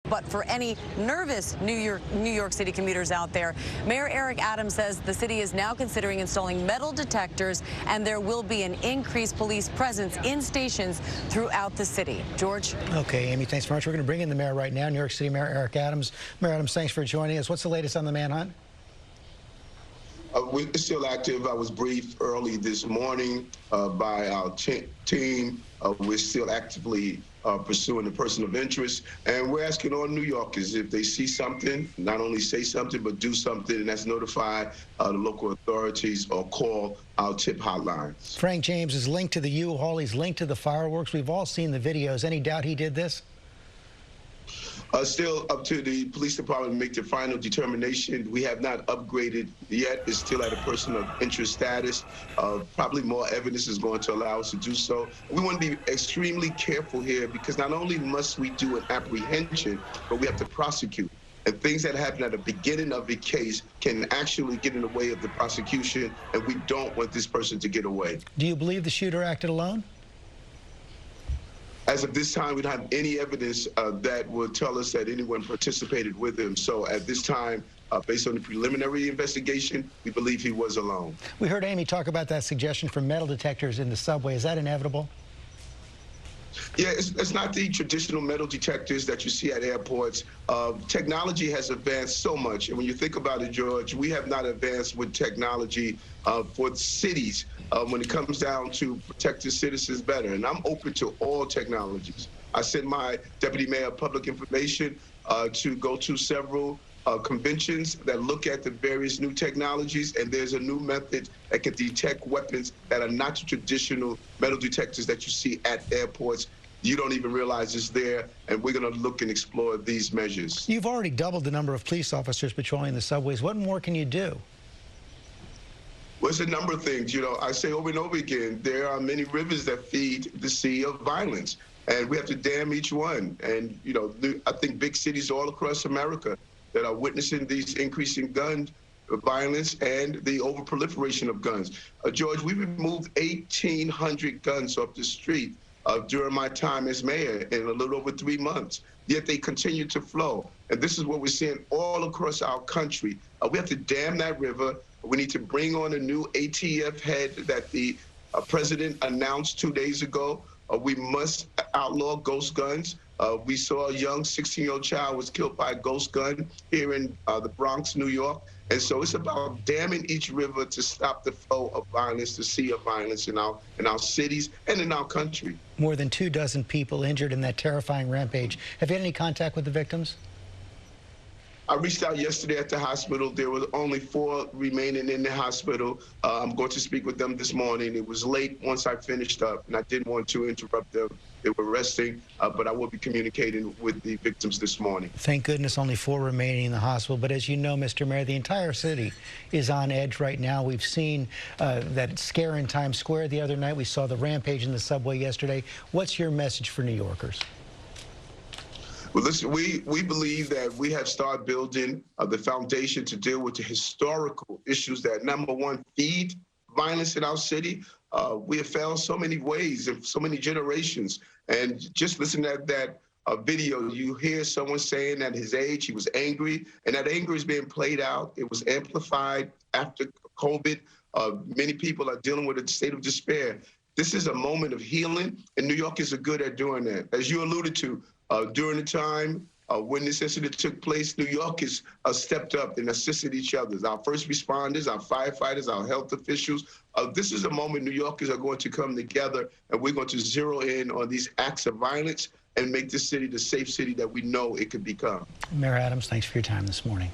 But for any nervous New York City commuters out there, Mayor Eric Adams says the city is now considering installing metal detectors, and there will be an increased police presence in stations throughout the city. George? Okay, Amy, thanks very much. We're going to bring in the mayor right now, New York City Mayor Eric Adams. Mayor Adams, thanks for joining us. What's the latest on the manhunt? We're still active. I was briefed early this morning by our team. We're still actively pursuing the person of interest, and we're asking all New Yorkers if they see something, not only say something, but do something, and that's notify the local authorities or call our tip hotlines. Frank James is linked to the U-Haul. He's linked to the fireworks. We've all seen the videos. Any doubt he did this? Still up to the police department to make the final determination. We have not upgraded yet. It's still at a person of interest status. Probably more evidence is going to allow us to do so. We want to be extremely careful here because not only must we do an apprehension, but we have to prosecute. And things that happen at the beginning of a case can actually get in the way of the prosecution, and we don't want this person to get away. Do you believe the shooter acted alone? As of this time, we don't have any evidence that would tell us that anyone participated with him. So at this time, based on the preliminary investigation, we believe he was alone. We heard Amy talk about that suggestion for metal detectors in the subway. Is that inevitable? Yeah, it's not the traditional metal detectors that you see at airports. Technology has advanced so much. And when you think about it, George, we have not advanced with technology for cities when it comes down to protecting citizens better. And I'm open to all technologies. I sent my deputy mayor of public information to go to several conventions that look at the various new technologies, and there's a new method that can detect weapons that are not the traditional metal detectors that you see at airports. You don't even realize it's there, and we're going to look and explore these measures. You've already doubled the number of police officers patrolling the subways. What more can you do? Well, it's a number of things. You know, I say over and over again, there are many rivers that feed the sea of violence, and we have to dam each one. And, you know, I think big cities all across America that are witnessing these increasing gun violence and the overproliferation of guns. George, we removed 1,800 guns off the street during my time as mayor in a little over 3 months, yet they continue to flow. And this is what we're seeing all across our country. We have to dam that river. We need to bring on a new ATF head that the president announced 2 days ago. We must outlaw ghost guns. We saw a young 16-year-old child was killed by a ghost gun here in the Bronx, New York. And so it's about damming each river to stop the flow of violence, the sea of violence in our cities and in our country. More than 24 people injured in that terrifying rampage. Have you had any contact with the victims? I reached out yesterday at the hospital. There were only 4 remaining in the hospital. I'm going to speak with them this morning. It was late once I finished up, and I didn't want to interrupt them. They were resting, but I will be communicating with the victims this morning. Thank goodness only 4 remaining in the hospital. But as you know, Mr. Mayor, the entire city is on edge right now. We've seen that scare in Times Square the other night. We saw the rampage in the subway yesterday. What's your message for New Yorkers? Well, listen, we believe that we have started building the foundation to deal with the historical issues that, number one, feed violence in our city. We have failed so many ways and so many generations. And just listen to that video, you hear someone saying at his age he was angry, and that anger is being played out. It was amplified after COVID. Many people are dealing with a state of despair. This is a moment of healing, and New Yorkers are good at doing that. As you alluded to, during the time when this incident took place, New Yorkers stepped up and assisted each other. Our first responders, our firefighters, our health officials. This is a moment New Yorkers are going to come together, and we're going to zero in on these acts of violence and make this city the safe city that we know it could become. Mayor Adams, thanks for your time this morning.